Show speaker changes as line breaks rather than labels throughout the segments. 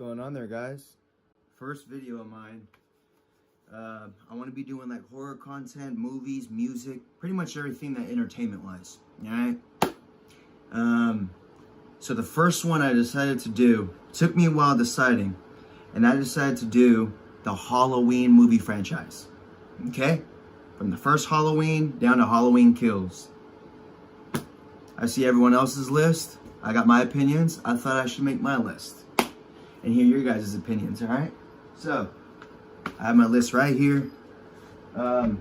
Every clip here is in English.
going on there, guys? First video of mine. I want to be doing like horror content, movies, music, pretty much everything that entertainment-wise. Alright? So the first one I decided to do, took me a while deciding, and I decided to do the Halloween movie franchise. Okay? From the first Halloween down to Halloween Kills. I see everyone else's list. I got my opinions. I thought I should make my list and hear your guys' opinions, alright? So, I have my list right here. I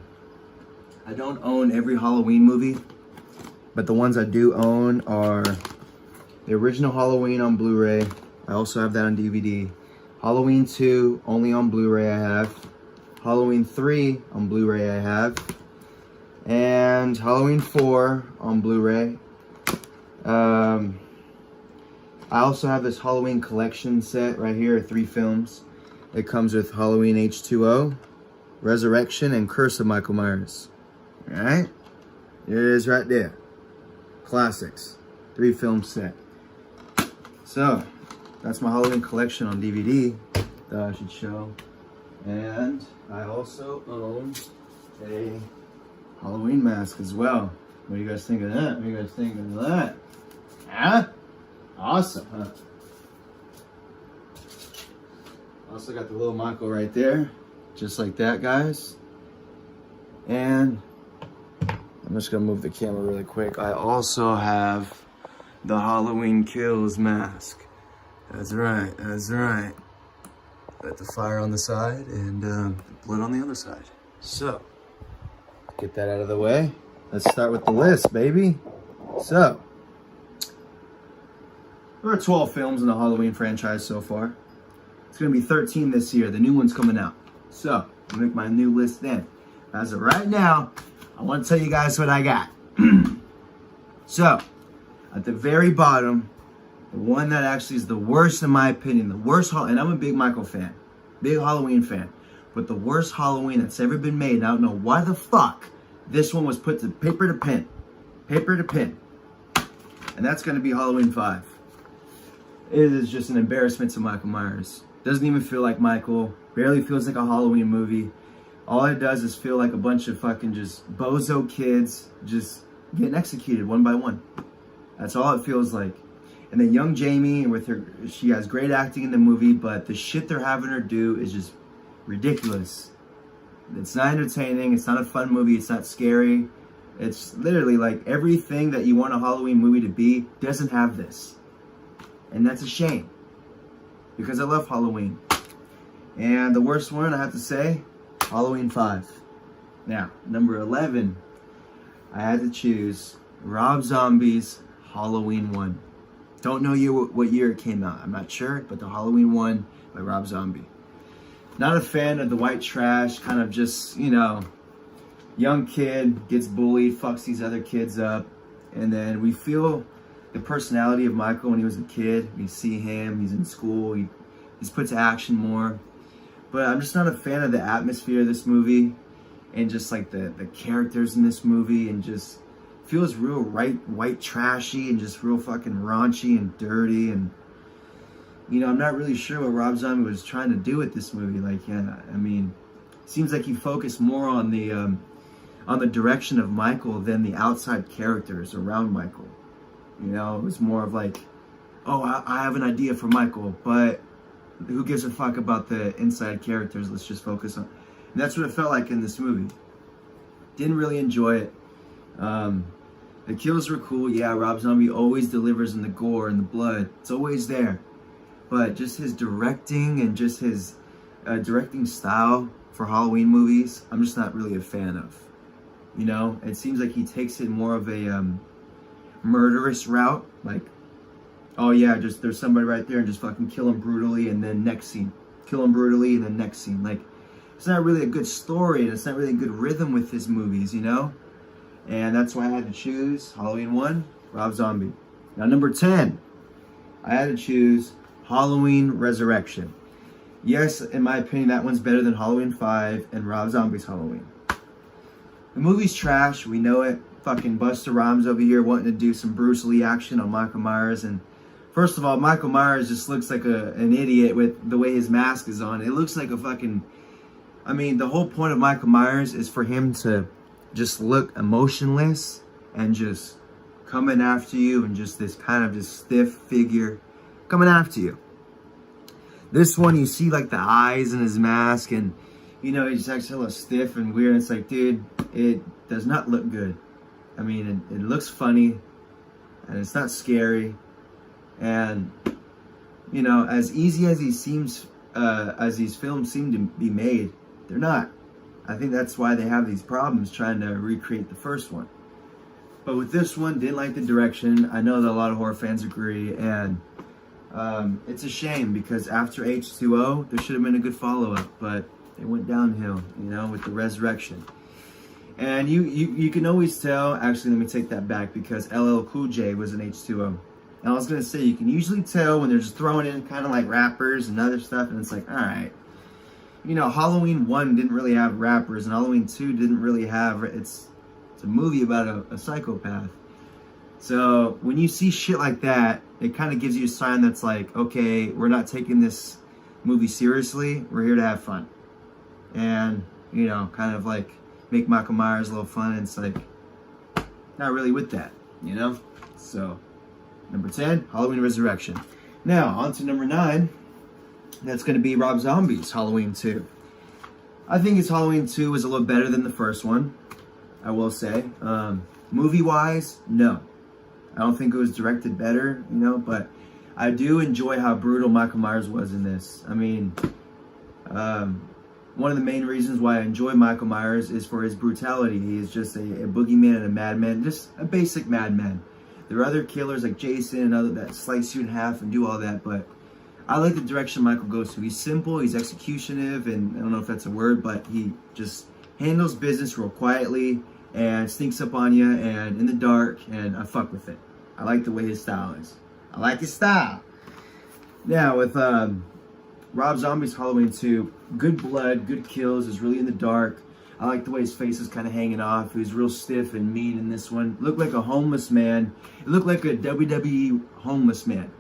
don't own every Halloween movie, but the ones I do own are the original Halloween on Blu-ray. I also have that on DVD. Halloween 2, only on Blu-ray I have. Halloween 3 on Blu-ray I have. And Halloween 4 on Blu-ray. I also have this Halloween collection set right here, 3 films. It comes with Halloween H2O, Resurrection, and Curse of Michael Myers. Alright? There it is right there. Classics. 3 film set. So, that's my Halloween collection on DVD that I should show. And I also own a Halloween mask as well. What do you guys think of that? What do you guys think of that? Huh? Awesome, huh? Also got the little Michael right there. Just like that, guys. And I'm just gonna move the camera really quick. I also have the Halloween Kills mask. That's right, that's right. Got the fire on the side and blood on the other side. So, get that out of the way. Let's start with the list, baby. So, there are 12 films in the Halloween franchise so far. It's going to be 13 this year. The new one's coming out. So, I'll make my new list then. As of right now, I want to tell you guys what I got. So, at the very bottom, the one that actually is the worst in my opinion, the worst, and I'm a big Michael fan, big Halloween fan, but the worst Halloween that's ever been made, and I don't know why the fuck this one was put to paper to pen. Paper to pen. And that's going to be Halloween 5. It is just an embarrassment to Michael Myers. Doesn't even feel like Michael. Barely feels like a Halloween movie. All it does is feel like a bunch of fucking just bozo kids just getting executed one by one. That's all it feels like. And then young Jamie, with her, she has great acting in the movie, but the shit they're having her do is just ridiculous. It's not entertaining. It's not a fun movie. It's not scary. It's literally like everything that you want a Halloween movie to be doesn't have this. And that's a shame, because I love Halloween. And the worst one, I have to say, Halloween 5. Now, number 11, I had to choose Rob Zombie's Halloween 1. Don't know what year it came out. I'm not sure, but the Halloween 1 by Rob Zombie. Not a fan of the white trash, kind of just, you know, young kid, gets bullied, fucks these other kids up. And then we feel the personality of Michael when he was a kid. We see him, he's in school, he's put to action more. But I'm just not a fan of the atmosphere of this movie, and just like the characters in this movie, and just feels real white trashy, and just real fucking raunchy and dirty. And you know, I'm not really sure what Rob Zombie was trying to do with this movie. Like, yeah, I mean, it seems like he focused more on the direction of Michael than the outside characters around Michael. You know, it was more of like, oh, I have an idea for Michael, but who gives a fuck about the inside characters? Let's just focus on. And that's what it felt like in this movie. Didn't really enjoy it. The kills were cool. Yeah, Rob Zombie always delivers in the gore and the blood. It's always there. But just his directing and just his directing style for Halloween movies, I'm just not really a fan of. You know, it seems like he takes it more of a murderous route, like, oh yeah, just there's somebody right there and just fucking kill him brutally, and then next scene, kill him brutally, and then next scene. Like, it's not really a good story, and it's not really a good rhythm with his movies, you know. And that's why I had to choose Halloween 1, Rob Zombie. Now number 10, I had to choose Halloween Resurrection. Yes, in my opinion, that one's better than Halloween 5 and Rob Zombie's Halloween. The movie's trash, we know it. Fucking Busta Rhymes over here wanting to do some Bruce Lee action on Michael Myers, and First of all, Michael Myers just looks like an idiot with the way his mask is on. It looks like a fucking... I mean, the whole point of Michael Myers is for him to just look emotionless and just coming after you, and just this kind of just stiff figure coming after you. This one, you see like the eyes in his mask, and he just acts a little stiff and weird. It's like, dude, it does not look good. I mean, it looks funny, and it's not scary. And as easy as as these films seem to be made, they're not. I think that's why they have these problems trying to recreate the first one. But with this one, didn't like the direction. I know that a lot of horror fans agree, and it's a shame because after H2O, there should have been a good follow-up, but it went downhill, with the Resurrection. And you can always tell. Actually, let me take that back, because LL Cool J was in H2O. And I was gonna say, you can usually tell when they're just throwing in kind of like rappers and other stuff, and it's like, all right. Halloween 1 didn't really have rappers, and Halloween 2 didn't really have... It's a movie about a psychopath. So when you see shit like that, it kind of gives you a sign that's like, okay, we're not taking this movie seriously. We're here to have fun. And, kind of like make Michael Myers a little fun. And it's like, not really with that, So, number 10, Halloween Resurrection. Now, on to number 9. That's going to be Rob Zombie's Halloween 2. I think his Halloween 2 was a little better than the first one, I will say. Movie-wise, no. I don't think it was directed better, but I do enjoy how brutal Michael Myers was in this. I mean, one of the main reasons why I enjoy Michael Myers is for his brutality. He is just a boogeyman and a madman, just a basic madman. There are other killers like Jason and other that slice you in half and do all that, but I like the direction Michael goes to. He's simple, he's executive, and I don't know if that's a word, but he just handles business real quietly and sneaks up on you and in the dark, and I fuck with it. I like the way his style is. I like his style. Now, with Rob Zombie's Halloween 2, good blood, good kills, is really in the dark. I like the way his face is kind of hanging off. He was real stiff and mean in this one. Looked like a homeless man. It looked like a WWE homeless man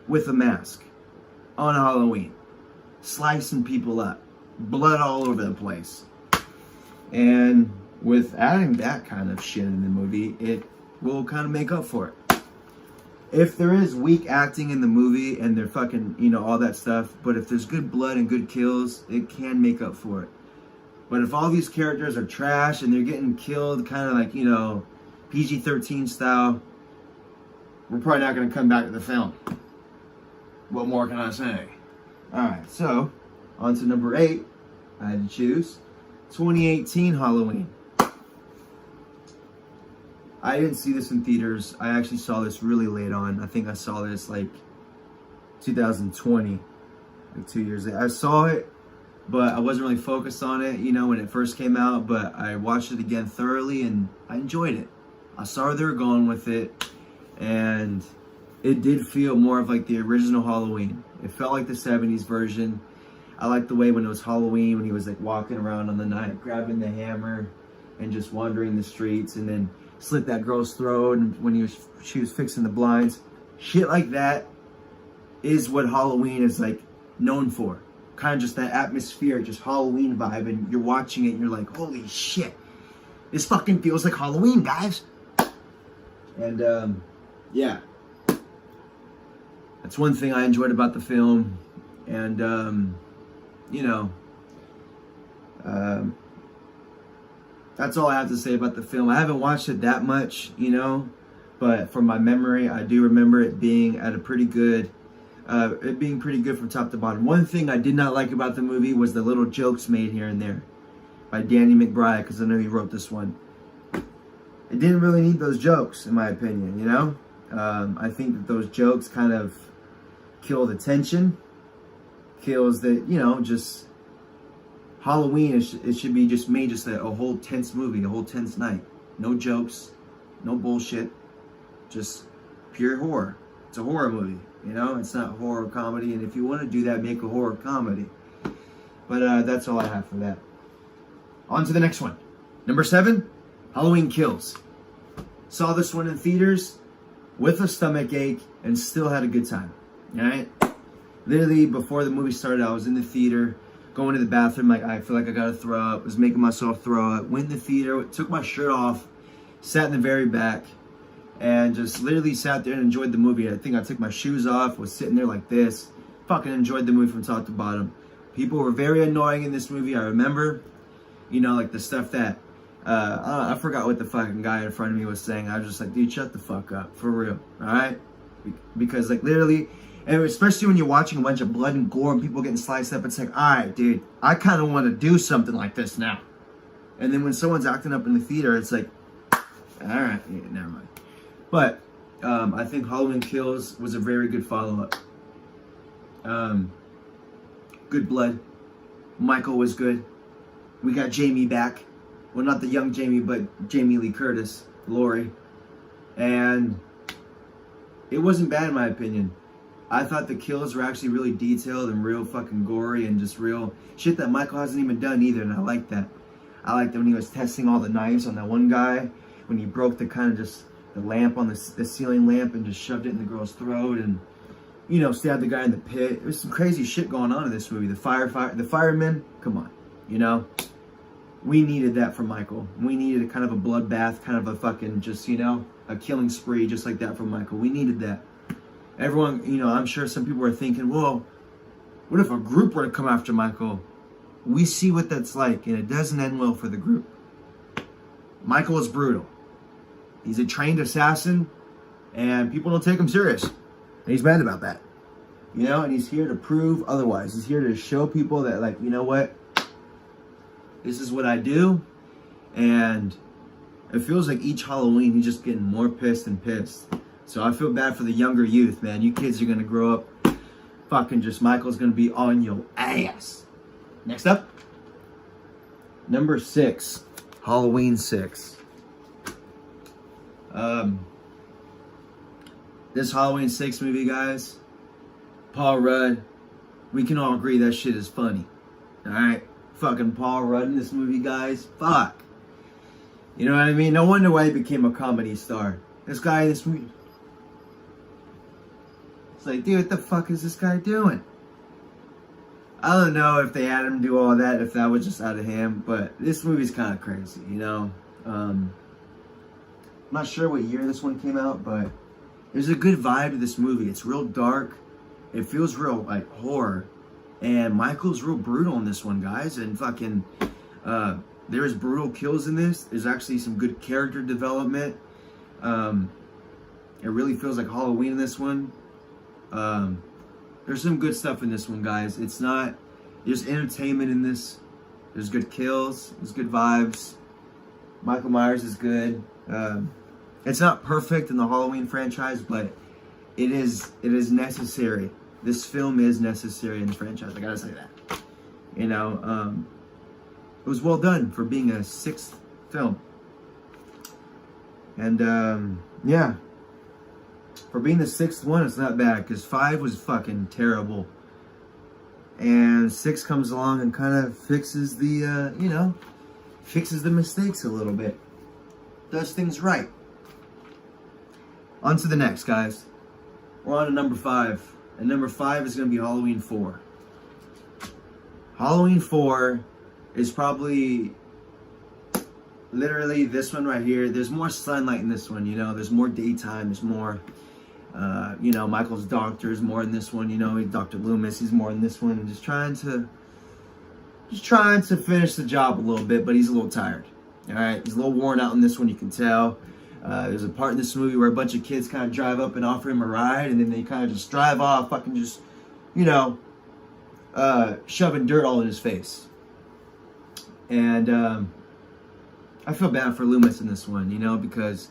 with a mask on Halloween, slicing people up, blood all over the place. And with adding that kind of shit in the movie, it will kind of make up for it. If there is weak acting in the movie and they're fucking, all that stuff, but if there's good blood and good kills, it can make up for it. But if all these characters are trash and they're getting killed kind of like, PG-13 style, we're probably not going to come back to the film. What more can I say? Alright, so, on to number 8. I had to choose 2018 Halloween. I didn't see this in theaters. I actually saw this really late on. I think I saw this like 2020, like 2 years later. I saw it, but I wasn't really focused on it, when it first came out. But I watched it again thoroughly, and I enjoyed it. I saw where they were going with it, and it did feel more of like the original Halloween. It felt like the 70s version. I liked the way when it was Halloween, when he was like walking around on the night, grabbing the hammer and just wandering the streets, and then slit that girl's throat, and when she was fixing the blinds. Shit like that is what Halloween is like known for. Kind of just that atmosphere, just Halloween vibe, and you're watching it and you're like, holy shit, this fucking feels like Halloween, guys. And yeah, that's one thing I enjoyed about the film. And that's all I have to say about the film. I haven't watched it that much, but from my memory, I do remember it being at a pretty good, from top to bottom. One thing I did not like about the movie was the little jokes made here and there by Danny McBride, because I know he wrote this one. It didn't really need those jokes, in my opinion, I think that those jokes kind of kill the tension, kills the, just... Halloween, it should be just made just a whole tense movie, a whole tense night. No jokes, no bullshit, just pure horror. It's a horror movie, It's not horror comedy, and if you want to do that, make a horror comedy. But that's all I have for that. On to the next one. Number 7, Halloween Kills. Saw this one in theaters. with a stomach ache and still had a good time. All right. Literally before the movie started, I was in the theater, going to the bathroom. Like, I feel like I gotta throw up. Was making myself throw up. Went in the theater, took my shirt off, sat in the very back, and just literally sat there and enjoyed the movie. I think I took my shoes off, was sitting there like this, fucking enjoyed the movie from top to bottom. People were very annoying in this movie. I remember, you know, like the stuff that, I forgot what the fucking guy in front of me was saying. I was just like, dude, shut the fuck up, for real, all right? Because like literally, and especially when you're watching a bunch of blood and gore and people getting sliced up, it's like, all right, dude, I kind of want to do something like this now. And then when someone's acting up in the theater, it's like, all right, yeah, never mind. But I think Halloween Kills was a very good follow-up. Good blood. Michael was good. We got Jamie back. Well, not the young Jamie, but Jamie Lee Curtis, Laurie. And it wasn't bad in my opinion. I thought the kills were actually really detailed and real fucking gory and just real shit that Michael hasn't even done either, and I like that. I liked when he was testing all the knives on that one guy, when he broke the kind of just the lamp on the ceiling lamp and just shoved it in the girl's throat and, you know, stabbed the guy in the pit. There's some crazy shit going on in this movie. The firemen, come on, you know? We needed that from Michael. We needed a kind of a bloodbath, kind of a fucking just, you know, a killing spree just like that from Michael. We needed that. Everyone, you know, I'm sure some people are thinking, well, what if a group were to come after Michael? We see what that's like, and it doesn't end well for the group. Michael is brutal. He's a trained assassin, and people don't take him serious. And he's mad about that. You know, and he's here to prove otherwise. He's here to show people that, like, you know what? This is what I do. And it feels like each Halloween, he's just getting more pissed and pissed. So I feel bad for the younger youth, man. You kids are going to grow up fucking just, Michael's going to be on your ass. Next up, number 6, Halloween 6. This Halloween 6 movie, guys, Paul Rudd, we can all agree that shit is funny. Alright? Fucking Paul Rudd in this movie, guys. Fuck. You know what I mean? No wonder why he became a comedy star. This guy in this movie. It's like, dude, what the fuck is this guy doing? I don't know if they had him do all that, if that was just out of him, but this movie's kind of crazy, you know? I'm not sure what year this one came out, but there's a good vibe to this movie. It's real dark. It feels real, like, horror. And Michael's real brutal in this one, guys. And fucking, there's brutal kills in this. There's actually some good character development. It really feels like Halloween in this one. There's some good stuff in this one, guys. It's not, there's entertainment in this. There's good kills. There's good vibes. Michael Myers is good. It's not perfect in the Halloween franchise, but it is necessary. This film is necessary in the franchise. I gotta say that. You know, it was well done for being a 6th film. And yeah, for being the 6th one, it's not bad, because 5 was fucking terrible. And 6 comes along and kind of fixes the, you know, fixes the mistakes a little bit. Does things right. On to the next, guys. We're on to number 5. And number 5 is going to be Halloween 4. Halloween 4 is probably literally this one right here. There's more sunlight in this one, you know. There's more daytime. There's more, you know, Michael's doctor is more in this one. You know, Dr. Loomis, he's more in this one. And just trying to finish the job a little bit, but he's a little tired. All right, he's a little worn out in this one, you can tell. There's a part in this movie where a bunch of kids kind of drive up and offer him a ride, and then they kind of just drive off, fucking just, you know, shoving dirt all in his face. And I feel bad for Loomis in this one, you know, because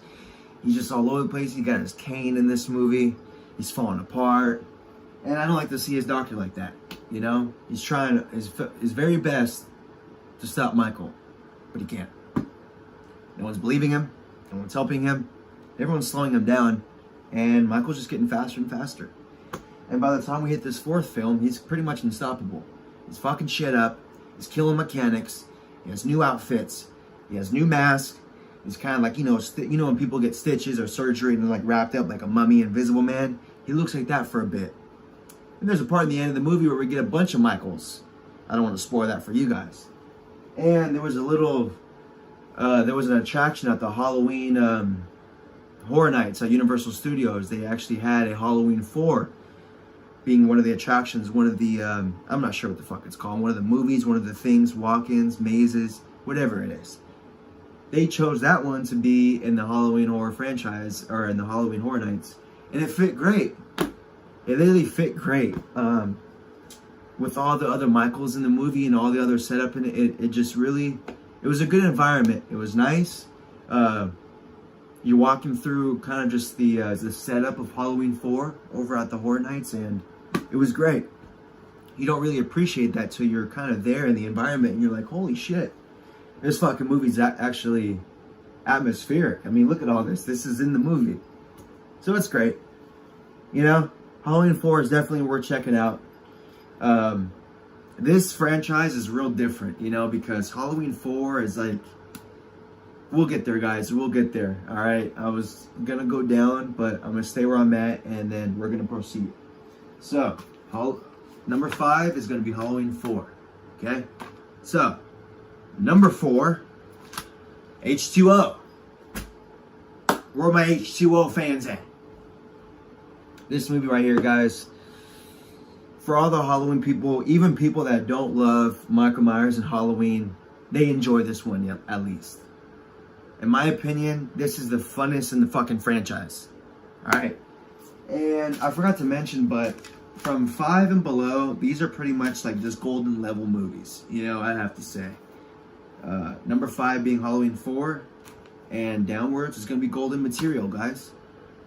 he's just all over the place. He got his cane in this movie. He's falling apart. And I don't like to see his doctor like that, you know. He's trying his very best to stop Michael, but he can't. No one's believing him. No one's helping him. Everyone's slowing him down. And Michael's just getting faster and faster. And by the time we hit this 4th film, he's pretty much unstoppable. He's fucking shit up. He's killing mechanics. He has new outfits. He has new mask. He's kind of like, when people get stitches or surgery and they're like wrapped up like a mummy, Invisible Man. He looks like that for a bit. And there's a part in the end of the movie where we get a bunch of Michaels. I don't want to spoil that for you guys. And there was there was an attraction at the Halloween Horror Nights at Universal Studios. They actually had a Halloween 4 being one of the attractions, one of the, I'm not sure what the fuck it's called, one of the movies, one of the things, walk-ins, mazes, whatever it is. They chose that one to be in the Halloween Horror franchise, or in the Halloween Horror Nights, and it fit great. It literally fit great. With all the other Michaels in the movie and all the other setup in it, it just really, it was a good environment. It was nice. You're walking through kind of just the setup of Halloween 4 over at the Horror Nights, and it was great. You don't really appreciate that till you're kind of there in the environment, and you're like, holy shit, this fucking movie's actually atmospheric. I mean, look at all this. This is in the movie. So it's great. Halloween 4 is definitely worth checking out. This franchise is real different, because Halloween 4 is like, we'll get there, guys. We'll get there. All right. I was going to go down, but I'm going to stay where I'm at, and then we're going to proceed. So, number 5 is going to be Halloween 4. Okay. So, number 4, H2O. Where are my H2O fans at? This movie right here, guys. For all the Halloween people, even people that don't love Michael Myers and Halloween, they enjoy this one at least. In my opinion, this is the funnest in the fucking franchise. Alright? And I forgot to mention, but from 5 and below, these are pretty much like just golden level movies. I have to say. Number 5 being Halloween 4. And downwards is going to be golden material, guys.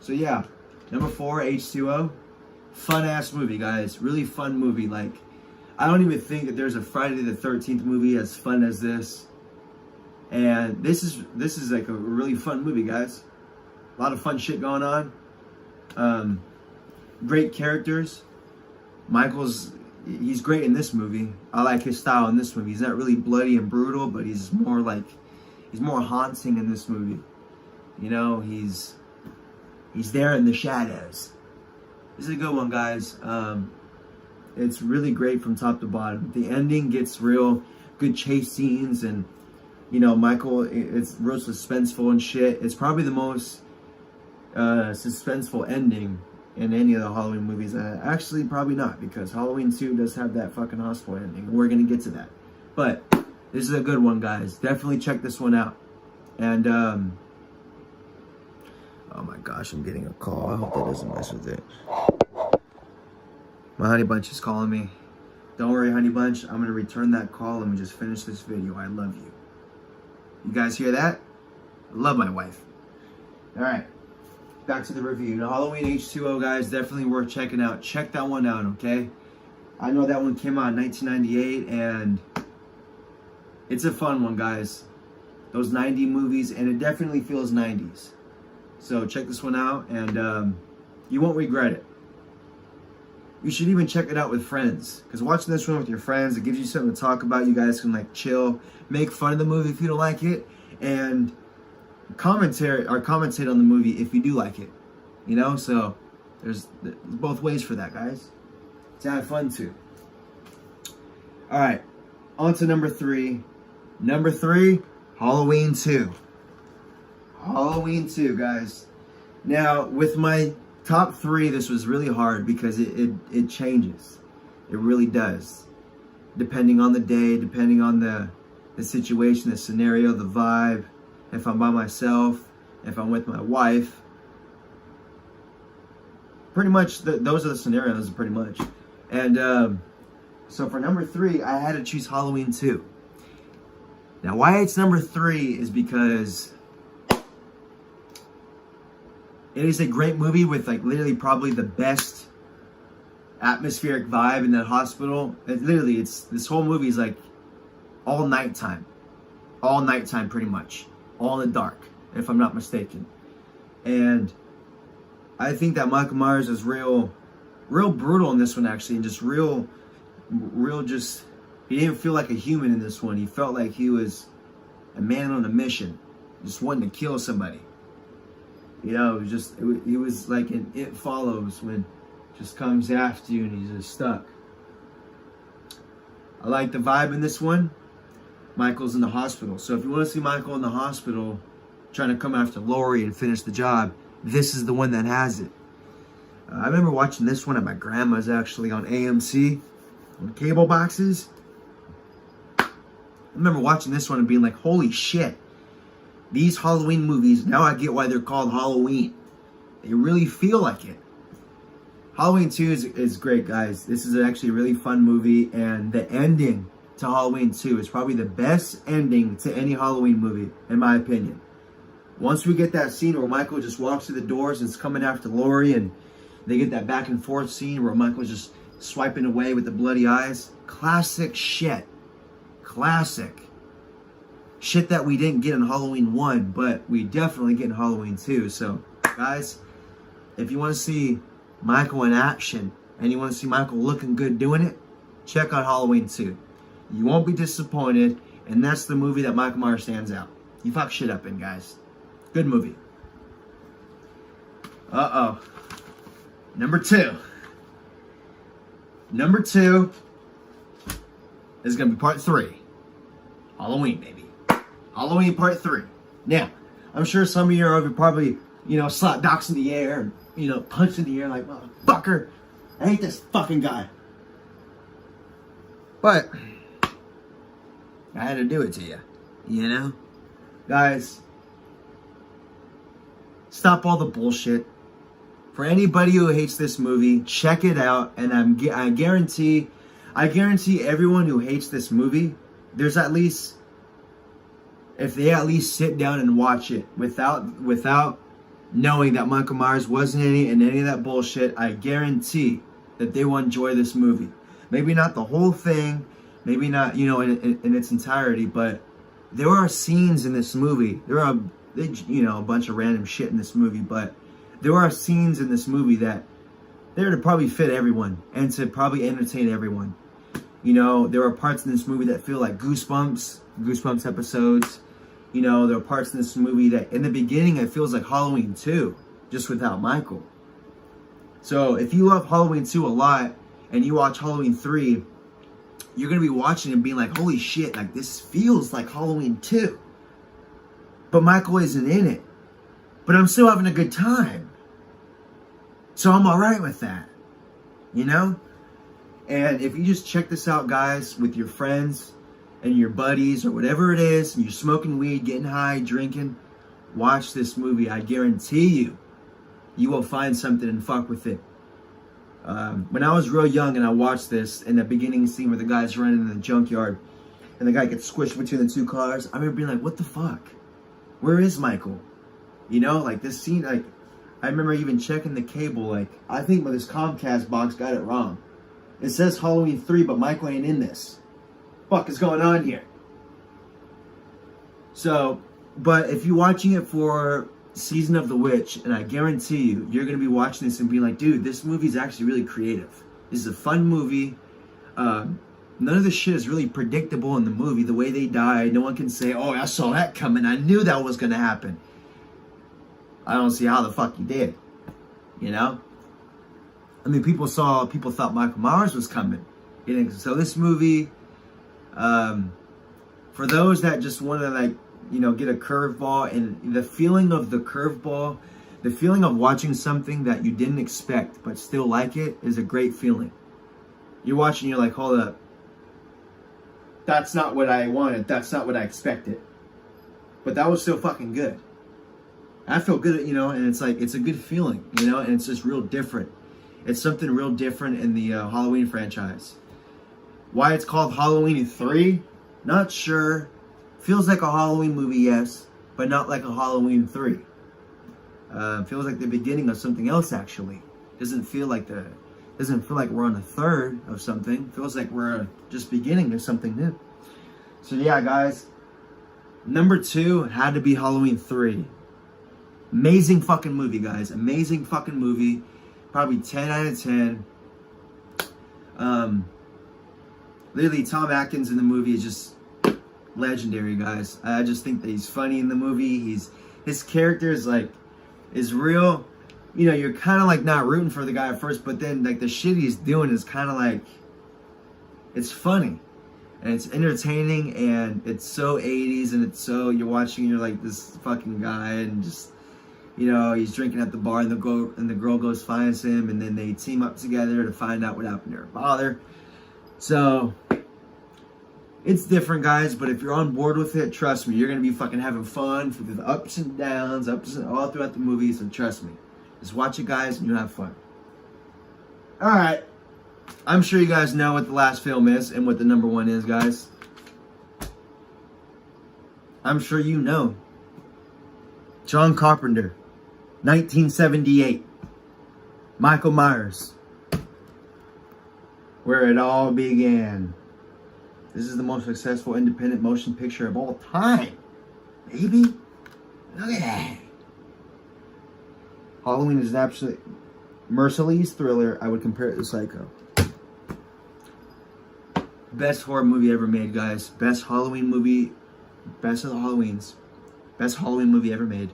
So yeah. Number 4, H2O. Fun ass movie, guys. Really fun movie. Like, I don't even think that there's a Friday the 13th movie as fun as this. And this is like a really fun movie, guys. A lot of fun shit going on. Great characters. He's great in this movie. I like his style in this movie. He's not really bloody and brutal, but he's more haunting in this movie. He's there in the shadows. This is a good one, guys. It's really great from top to bottom. The ending gets real good chase scenes, and Michael, it's real suspenseful and shit. It's probably the most suspenseful ending in any of the Halloween movies. Actually, probably not, because Halloween 2 does have that fucking hospital ending. We're gonna get to that, but this is a good one, guys. Definitely check this one out. And oh my gosh, I'm getting a call. I hope that doesn't mess with it. My honey bunch is calling me. Don't worry, honey bunch. I'm going to return that call and we just finish this video. I love you. You guys hear that? I love my wife. Alright. Back to the review. Now, Halloween H2O, guys, definitely worth checking out. Check that one out, okay? I know that one came out in 1998, and it's a fun one, guys. Those 90 movies, and it definitely feels 90s. So check this one out, and you won't regret it. You should even check it out with friends, because watching this one with your friends, it gives you something to talk about. You guys can like chill, make fun of the movie if you don't like it, and commentate on the movie if you do like it. So there's both ways for that, guys. To have fun too. All right, on to number 3. Number 3, Halloween 2. Halloween 2, guys. Now, with my top 3, this was really hard because it changes. It really does. Depending on the day, depending on the situation, the scenario, the vibe. If I'm by myself, if I'm with my wife. Pretty much, those are the scenarios, pretty much. And so for number 3, I had to choose Halloween 2. Now, why it's number 3 is because it is a great movie with like literally probably the best atmospheric vibe in that hospital. This whole movie is like all nighttime pretty much, all in the dark, if I'm not mistaken. And I think that Michael Myers is real brutal in this one, actually, and just real he didn't feel like a human in this one. He felt like he was a man on a mission. just wanting to kill somebody. You know, he was like in It Follows, when just comes after you and he's just stuck. I like the vibe in this one. Michael's in the hospital. So if you want to see Michael in the hospital trying to come after Laurie and finish the job, this is the one that has it. I remember watching this one at my grandma's, actually, on AMC, on cable boxes. I remember watching this one and being like, holy shit. These Halloween movies, now I get why they're called Halloween. They really feel like it. Halloween 2 is great, guys. This is actually a really fun movie, and the ending to Halloween 2 is probably the best ending to any Halloween movie, in my opinion. Once we get that scene where Michael just walks through the doors and is coming after Laurie, and they get that back and forth scene where Michael's just swiping away with the bloody eyes. Classic shit. Classic. Shit that we didn't get in Halloween 1, but we definitely get in Halloween 2. So, guys, if you want to see Michael in action and you want to see Michael looking good doing it, check out Halloween 2. You won't be disappointed, and that's the movie that Michael Myers stands out. You fuck shit up in, guys. Good movie. Uh-oh. Number 2. Number 2 is going to be part 3. Halloween, baby. Halloween part 3. Now, I'm sure some of you are probably, slap docks in the air and, punch in the air like, motherfucker, I hate this fucking guy. But I had to do it to you, Guys, stop all the bullshit. For anybody who hates this movie, check it out, and I guarantee everyone who hates this movie, there's at least, if they at least sit down and watch it without knowing that Michael Myers wasn't in any of that bullshit, I guarantee that they will enjoy this movie. Maybe not the whole thing, maybe not, in its entirety, but there are scenes in this movie. There are, a bunch of random shit in this movie, but there are scenes in this movie that they're to probably fit everyone and to probably entertain everyone. There are parts in this movie that feel like Goosebumps episodes. There are parts in this movie that in the beginning it feels like Halloween 2, just without Michael. So if you love Halloween 2 a lot and you watch Halloween 3, you're going to be watching and being like, holy shit, like this feels like Halloween 2. But Michael isn't in it. But I'm still having a good time. So I'm alright with that. And if you just check this out, guys, with your friends and your buddies or whatever it is, and you're smoking weed, getting high, drinking, watch this movie. I guarantee you will find something and fuck with it. When I was real young and I watched this, in the beginning scene where the guy's running in the junkyard and the guy gets squished between the two cars, I remember being like, what the fuck? Where is Michael? Like this scene, like, I remember even checking the cable, like, I think this Comcast box got it wrong. It says Halloween 3, but Michael ain't in this. Fuck is going on here? So, but if you're watching it for Season of the Witch, and I guarantee you're going to be watching this and be like, dude, this movie's actually really creative. This is a fun movie. None of the shit is really predictable in the movie. The way they die, no one can say, oh, I saw that coming. I knew that was going to happen. I don't see how the fuck you did. People thought Michael Myers was coming. So this movie, for those that just want to get a curveball, and the feeling of the curveball, the feeling of watching something that you didn't expect but still like it is a great feeling. You're watching, you're like, hold up. That's not what I wanted. That's not what I expected. But that was still fucking good. I feel good, and it's like, it's a good feeling, and it's just real different. It's something real different in the Halloween franchise. Why it's called Halloween 3? Not sure. Feels like a Halloween movie, yes, but not like a Halloween 3. Feels like the beginning of something else, actually. Doesn't feel like we're on the third of something. Feels like we're just beginning of something new. So yeah, guys. Number 2 had to be Halloween 3. Amazing fucking movie, guys. Amazing fucking movie. Probably 10 out of 10. Literally, Tom Atkins in the movie is just legendary, guys. I just think that he's funny in the movie. His character is like, is real. You know, you're kind of like not rooting for the guy at first, but then like the shit he's doing is kind of like, it's funny. And it's entertaining, and it's so 80s, and it's so, you're watching, you're like, this fucking guy, and just, you know, he's drinking at the bar, and the girl goes finds him, and then they team up together to find out what happened to her father. So, it's different, guys, but if you're on board with it, trust me, you're going to be fucking having fun through the ups and downs, all throughout the movie, so trust me. Just watch it, guys, and you'll have fun. Alright. I'm sure you guys know what the last film is and what the number one is, guys. I'm sure you know. John Carpenter, 1978. Michael Myers. Where it all began. This is the most successful independent motion picture of all time. Baby. Look at that. Halloween is an absolute merciless thriller. I would compare it to Psycho. Best horror movie ever made, guys. Best Halloween movie. Best of the Halloweens. Best Halloween movie ever made.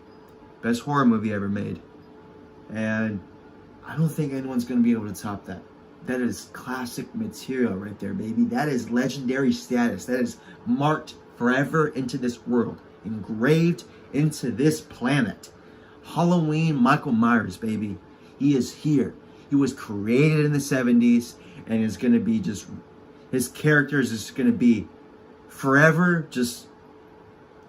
Best horror movie ever made. And I don't think anyone's going to be able to top that. That is classic material right there, baby. That is legendary status. That is marked forever into this world. Engraved into this planet. Halloween Michael Myers, baby. He is here. He was created in the 70s and is going to be just... His character is just going to be forever, just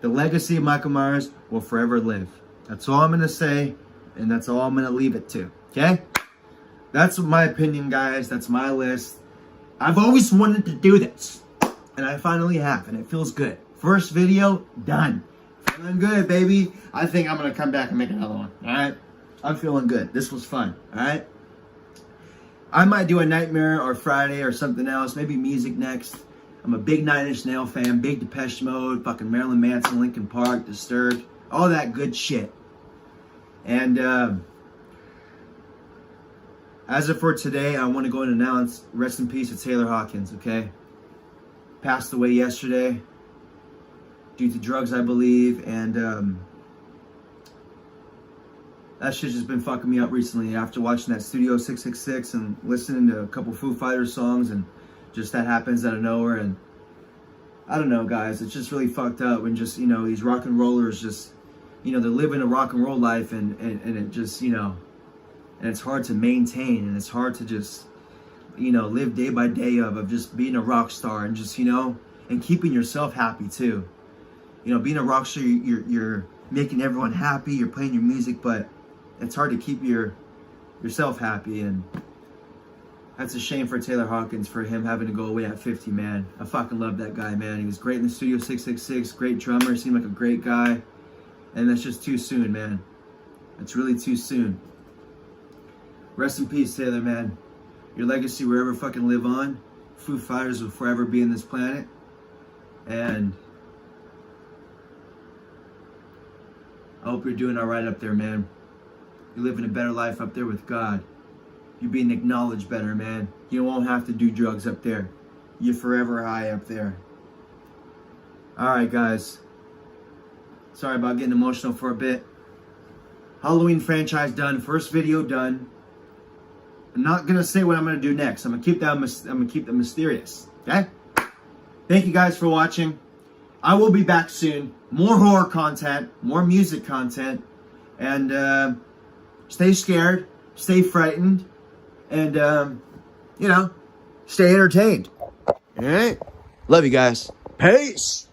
the legacy of Michael Myers will forever live. That's all I'm going to say, and that's all I'm going to leave it to, okay? That's my opinion, guys. That's my list. I've always wanted to do this, and I finally have, and it feels good. First video, done. Feeling good, baby. I think I'm going to come back and make another one, all right? I'm feeling good. This was fun, all right? I might do a Nightmare or Friday or something else. Maybe music next. I'm a big Nine Inch Nails fan. Big Depeche Mode. Fucking Marilyn Manson, Linkin Park, Disturbed. All that good shit. And as of for today, I want to go and announce rest in peace to Taylor Hawkins, okay? Passed away yesterday. Due to drugs, I believe. And that shit's just been fucking me up recently after watching that Studio 666 and listening to a couple Foo Fighters songs, and just that happens out of nowhere. And I don't know, guys, it's just really fucked up when just, you know, these rock and rollers just, you know, they're living a rock and roll life, and it just, you know, and it's hard to maintain, and it's hard to just, you know, live day by day of just being a rock star, and just, you know, and keeping yourself happy too. You know, being a rock star, you're making everyone happy, you're playing your music, but it's hard to keep yourself happy, and that's a shame for Taylor Hawkins, for him having to go away at 50, man. I fucking love that guy, man. He was great in the Studio 666, great drummer, seemed like a great guy, and that's just too soon, man. That's really too soon. Rest in peace, Taylor, man. Your legacy will ever fucking live on. Foo Fighters will forever be in this planet, and I hope you're doing all right up there, man. You're living a better life up there with God. You're being acknowledged better, man. You won't have to do drugs up there. You're forever high up there. Alright, guys. Sorry about getting emotional for a bit. Halloween franchise done. First video done. I'm not going to say what I'm going to do next. I'm going to keep that mysterious. Okay? Thank you guys for watching. I will be back soon. More horror content. More music content. And, stay scared, stay frightened, and, you know, stay entertained. All right? Love you guys. Peace.